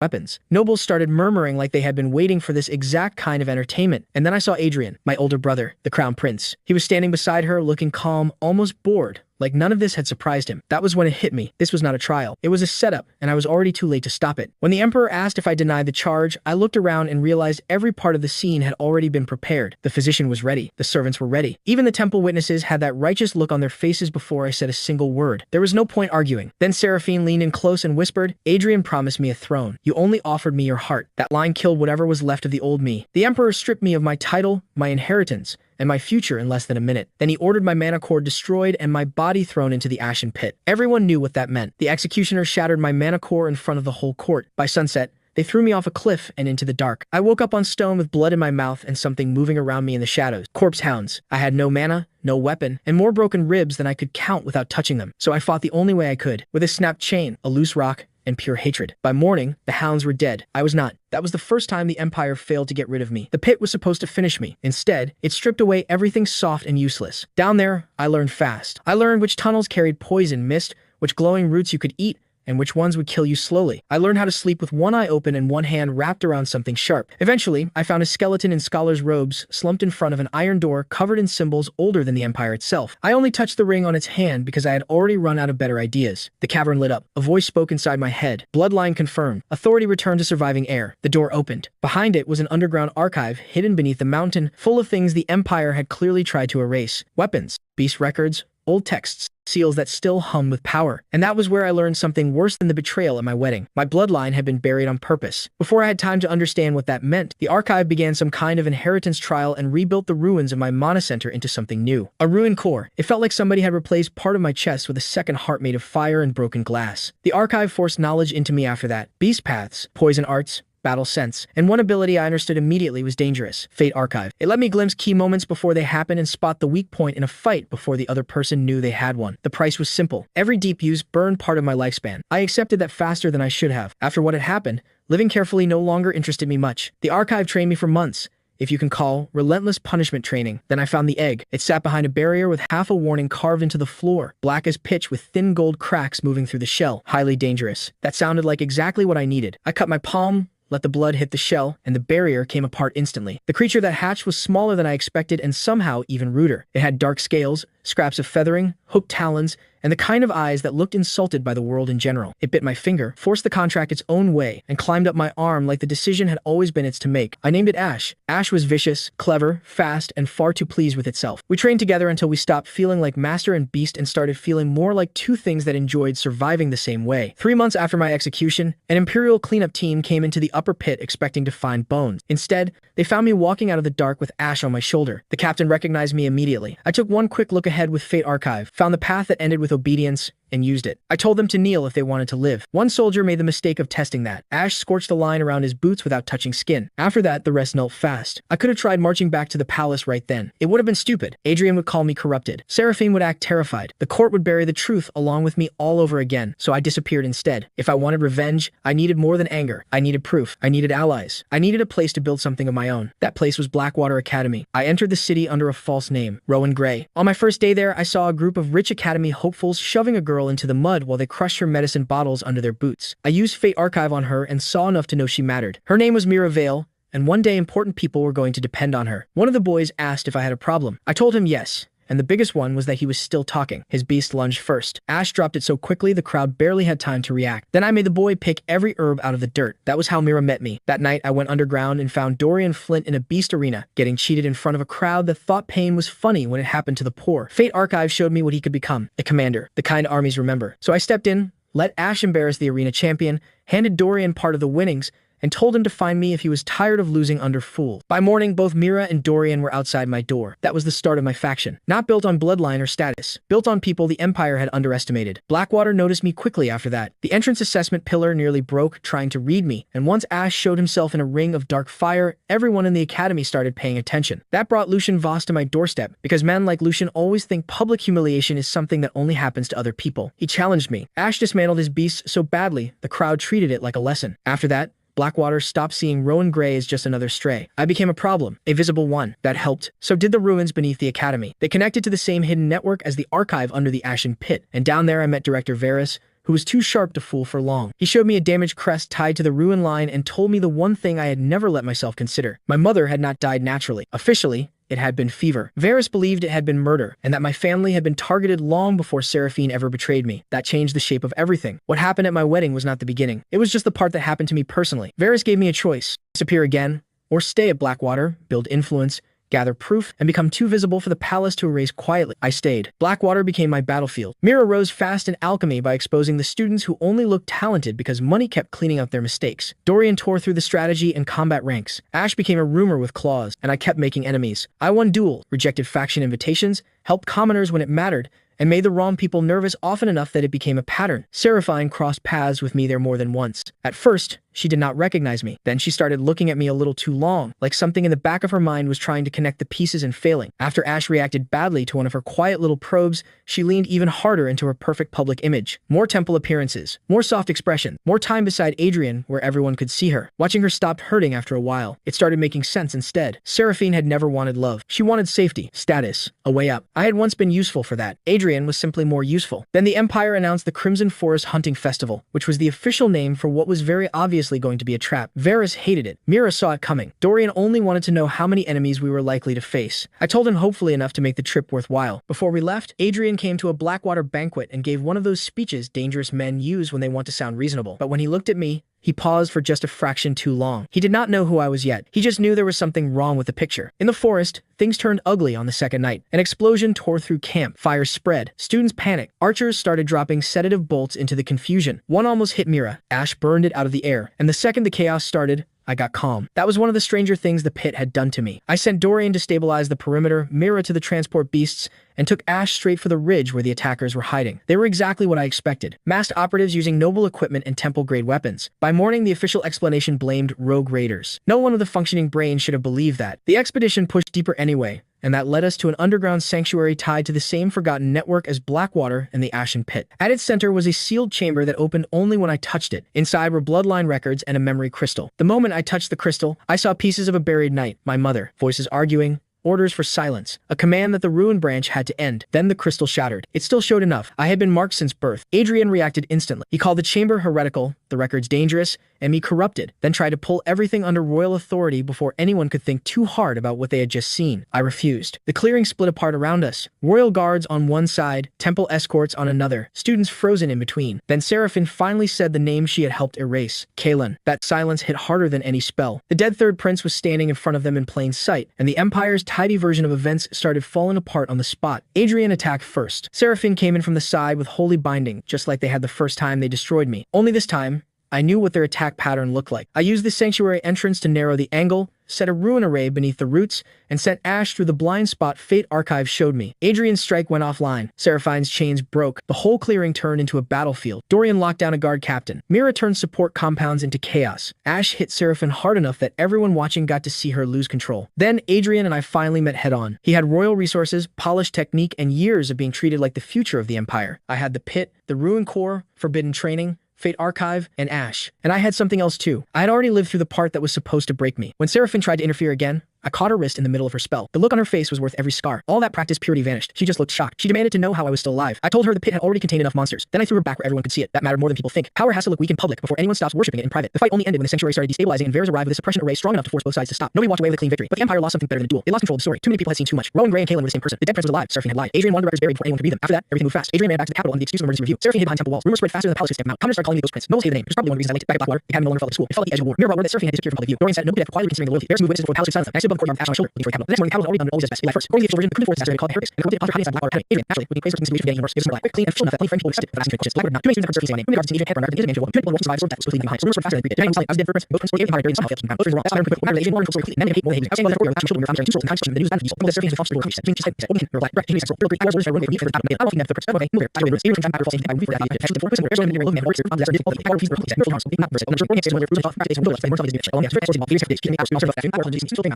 weapons. Nobles started murmuring like they had been waiting for this exact kind of entertainment. And then I saw Adrian, my older brother, the crown prince. He was standing beside her, looking calm, almost bored, like none of this had surprised him. That was when it hit me. This was not a trial. It was a setup, and I was already too late to stop it. When the emperor asked if I denied the charge, I looked around and realized every part of the scene had already been prepared. The physician was ready. The servants were ready. Even the temple witnesses had that righteous look on their faces before I said a single word. There was no point arguing. Then Seraphine leaned in close and whispered, "Adrian promised me a throne. You only offered me your heart." That line killed whatever was left of the old me. The emperor stripped me of my title, my inheritance, and my future in less than a minute. Then he ordered my mana core destroyed and my body thrown into the Ashen Pit. Everyone knew what that meant. The executioner shattered my mana core in front of the whole court. By sunset, they threw me off a cliff and into the dark. I woke up on stone with blood in my mouth and something moving around me in the shadows. Corpse hounds. I had no mana, no weapon, and more broken ribs than I could count without touching them. So I fought the only way I could, with a snapped chain, a loose rock, and pure hatred. By morning, the hounds were dead. I was not. That was the first time the Empire failed to get rid of me. The pit was supposed to finish me. Instead, it stripped away everything soft and useless. Down there, I learned fast. I learned which tunnels carried poison mist, which glowing roots you could eat, and which ones would kill you slowly. I learned how to sleep with one eye open and one hand wrapped around something sharp. Eventually, I found a skeleton in scholar's robes, slumped in front of an iron door covered in symbols older than the Empire itself. I only touched the ring on its hand because I had already run out of better ideas. The cavern lit up. A voice spoke inside my head. Bloodline confirmed. Authority returned to surviving heir. The door opened. Behind it was an underground archive hidden beneath the mountain, full of things the Empire had clearly tried to erase. Weapons, beast records, old texts, seals that still hum with power. And that was where I learned something worse than the betrayal at my wedding. My bloodline had been buried on purpose. Before I had time to understand what that meant, the archive began some kind of inheritance trial and rebuilt the ruins of my mana center into something new. A ruined core. It felt like somebody had replaced part of my chest with a second heart made of fire and broken glass. The archive forced knowledge into me after that. Beast paths, poison arts, battle sense, and one ability I understood immediately was dangerous. Fate Archive. It let me glimpse key moments before they happened and spot the weak point in a fight before the other person knew they had one. The price was simple. Every deep use burned part of my lifespan. I accepted that faster than I should have. After what had happened, living carefully no longer interested me much. The archive trained me for months, if you can call relentless punishment training. Then I found the egg. It sat behind a barrier with half a warning carved into the floor, black as pitch with thin gold cracks moving through the shell. Highly dangerous. That sounded like exactly what I needed. I cut my palm, let the blood hit the shell, and the barrier came apart instantly. The creature that hatched was smaller than I expected and somehow even ruder. It had dark scales, scraps of feathering, hooked talons, and the kind of eyes that looked insulted by the world in general. It bit my finger, forced the contract its own way, and climbed up my arm like the decision had always been its to make. I named it Ash. Ash was vicious, clever, fast, and far too pleased with itself. We trained together until we stopped feeling like master and beast and started feeling more like two things that enjoyed surviving the same way. 3 months after my execution, an imperial cleanup team came into the upper pit expecting to find bones. Instead, they found me walking out of the dark with Ash on my shoulder. The captain recognized me immediately. I took one quick look ahead with Fate Archive, found the path that ended with obedience, and used it. I told them to kneel if they wanted to live. One soldier made the mistake of testing that. Ash scorched a line around his boots without touching skin. After that, the rest knelt fast. I could have tried marching back to the palace right then. It would have been stupid. Adrian would call me corrupted. Seraphine would act terrified. The court would bury the truth along with me all over again, so I disappeared instead. If I wanted revenge, I needed more than anger. I needed proof. I needed allies. I needed a place to build something of my own. That place was Blackwater Academy. I entered the city under a false name, Rowan Gray. On my first day there, I saw a group of rich academy hopefuls shoving a girl into the mud while they crushed her medicine bottles under their boots. I used Fate Archive on her and saw enough to know she mattered. Her name was Mira Vale, and one day important people were going to depend on her. One of the boys asked if I had a problem. I told him yes, and the biggest one was that he was still talking. His beast lunged first. Ash dropped it so quickly the crowd barely had time to react. Then I made the boy pick every herb out of the dirt. That was how Mira met me. That night I went underground and found Dorian Flint in a beast arena, getting cheated in front of a crowd that thought pain was funny when it happened to the poor. Fate Archive showed me what he could become, a commander, the kind armies remember. So I stepped in, let Ash embarrass the arena champion, handed Dorian part of the winnings, and told him to find me if he was tired of losing under Fool. By morning, both Mira and Dorian were outside my door. That was the start of my faction. Not built on bloodline or status. Built on people the Empire had underestimated. Blackwater noticed me quickly after that. The entrance assessment pillar nearly broke trying to read me, and once Ash showed himself in a ring of dark fire, everyone in the academy started paying attention. That brought Lucian Voss to my doorstep, because men like Lucian always think public humiliation is something that only happens to other people. He challenged me. Ash dismantled his beasts so badly, the crowd treated it like a lesson. After that, Blackwater stopped seeing Rowan Gray as just another stray. I became a problem, a visible one. That helped. So did the ruins beneath the academy. They connected to the same hidden network as the archive under the Ashen Pit. And down there I met Director Varys, who was too sharp to fool for long. He showed me a damaged crest tied to the ruin line and told me the one thing I had never let myself consider. My mother had not died naturally. Officially, it had been fever. Varys believed it had been murder, and that my family had been targeted long before Seraphine ever betrayed me. That changed the shape of everything. What happened at my wedding was not the beginning. It was just the part that happened to me personally. Varys gave me a choice: disappear again, or stay at Blackwater, build influence, gather proof, and become too visible for the palace to erase quietly. I stayed. Blackwater became my battlefield. Mira rose fast in alchemy by exposing the students who only looked talented because money kept cleaning up their mistakes. Dorian tore through the strategy and combat ranks. Ash became a rumor with claws, and I kept making enemies. I won duel, rejected faction invitations, helped commoners when it mattered, and made the wrong people nervous often enough that it became a pattern. Seraphine crossed paths with me there more than once. At first, she did not recognize me. Then she started looking at me a little too long, like something in the back of her mind was trying to connect the pieces and failing. After Ash reacted badly to one of her quiet little probes, she leaned even harder into her perfect public image. More temple appearances, more soft expression, more time beside Adrian where everyone could see her. Watching her stopped hurting after a while. It started making sense instead. Seraphine had never wanted love. She wanted safety, status, a way up. I had once been useful for that. Adrian was simply more useful. Then the Empire announced the Crimson Forest Hunting Festival, which was the official name for what was very obviously going to be a trap. Varys hated it. Mira saw it coming. Dorian only wanted to know how many enemies we were likely to face. I told him hopefully enough to make the trip worthwhile. Before we left, Adrian came to a Blackwater banquet and gave one of those speeches dangerous men use when they want to sound reasonable. But when he looked at me, he paused for just a fraction too long. He did not know who I was yet. He just knew there was something wrong with the picture. In the forest, things turned ugly on the second night. An explosion tore through camp. Fire spread. Students panicked. Archers started dropping sedative bolts into the confusion. One almost hit Mira. Ash burned it out of the air. And the second the chaos started, I got calm. That was one of the stranger things the pit had done to me. I sent Dorian to stabilize the perimeter, Mira to the transport beasts, and took Ash straight for the ridge where the attackers were hiding. They were exactly what I expected. Masked operatives using noble equipment and temple-grade weapons. By morning, the official explanation blamed rogue raiders. No one with a functioning brain should have believed that. The expedition pushed deeper anyway, and that led us to an underground sanctuary tied to the same forgotten network as Blackwater and the Ashen Pit. At its center was a sealed chamber that opened only when I touched it. Inside were bloodline records and a memory crystal. The moment I touched the crystal, I saw pieces of a buried knight, my mother, voices arguing, orders for silence, a command that the ruin branch had to end. Then the crystal shattered. It still showed enough. I had been marked since birth. Adrian reacted instantly. He called the chamber heretical, the records dangerous, and me corrupted, then tried to pull everything under royal authority before anyone could think too hard about what they had just seen. I refused. The clearing split apart around us. Royal guards on one side, temple escorts on another, students frozen in between. Then Seraphine finally said the name she had helped erase. Kaelin. That silence hit harder than any spell. The dead third prince was standing in front of them in plain sight, and the Empire's tidy version of events started falling apart on the spot. Adrian attacked first. Seraphine came in from the side with holy binding, just like they had the first time they destroyed me. Only this time, I knew what their attack pattern looked like. I used the sanctuary entrance to narrow the angle, set a ruin array beneath the roots, and sent Ash through the blind spot Fate Archive showed me. Adrian's strike went offline. Seraphine's chains broke. The whole clearing turned into a battlefield. Dorian locked down a guard captain. Mira turned support compounds into chaos. Ash hit Seraphine hard enough that everyone watching got to see her lose control. Then Adrian and I finally met head-on. He had royal resources, polished technique, and years of being treated like the future of the Empire. I had the pit, the ruin core, forbidden training, Fate Archive, and Ash. And I had something else too. I had already lived through the part that was supposed to break me. When Seraphine tried to interfere again, I caught her wrist in the middle of her spell. The look on her face was worth every scar. All that practice purity vanished. She just looked shocked. She demanded to know how I was still alive. I told her the pit had already contained enough monsters. Then I threw her back where everyone could see it. That mattered more than people think. Power has to look weak in public before anyone stops worshipping it in private. The fight only ended when the sanctuary started destabilizing and Varys arrived with a suppression array strong enough to force both sides to stop. Nobody walked away with a clean victory. But the Empire lost something better than a duel. It lost control of the story. Too many people had seen too much. Rowan Gray and Kaelin were the same person. The dead prince was alive. Seraphine had lied. Adrian wanted the records buried before anyone could read them. After that, everything moved fast. Adrian ran back to the capital under the excuse of emergency review. Seraphine hid behind temple walls. Rumors spread faster than the palace could stamp them out. Commoners started calling me Ghost Prince. Nobles hated the name, which is probably one of the reasons I liked it. Back at Blackwater, the academy no longer felt like school. It felt like the edge of war. Mira brought word that Seraphine had disappeared from public view. Dorian said no good quietly considering the loyalty. Varys moved witnesses before the palace could silence them. I stood above the courtyard with Ash on my shoulder, looking for the capital. The next morning, the capital had already done always its best. It first, according to the official version, the Crimson Forest master had called heretics, and the corrupted imposter hiding inside Blackwater Academy. Adrian, naturally, looking crazy for things getting worse, gives him a quick, clean, and official enough that plenty French people accepted without asking questions. Blackwater not. Too many students have heard Seraphine say my name. Too many guards in Adrian had run out of the manager. Too many people survived sword death was leaving behind. Rumors spread faster than we did. Daniel was like, I was dead for prince. Both prince, Adrian, Dorian somehow failed to keep them. Both were wrong. That's why I'm quick. When I relation, more control completely. Men hate more than hating. I was saying that courtyard, actual children were found during two souls, and times the news bad useful. The Seraphine is a false story. She said, woman, you're black, direct, sexual, real quick. I was really for the capital. I don't think that the prince. Okay, move here. I really Adrian from false I would be for that. Actually, the four person were actually in the man works. I'm the all the power piece of the power piece. Not verse. I'm sure one is when they're fact is when they're more than this. Oh, yeah, very possible. These have this. Can I ask you about that? Still think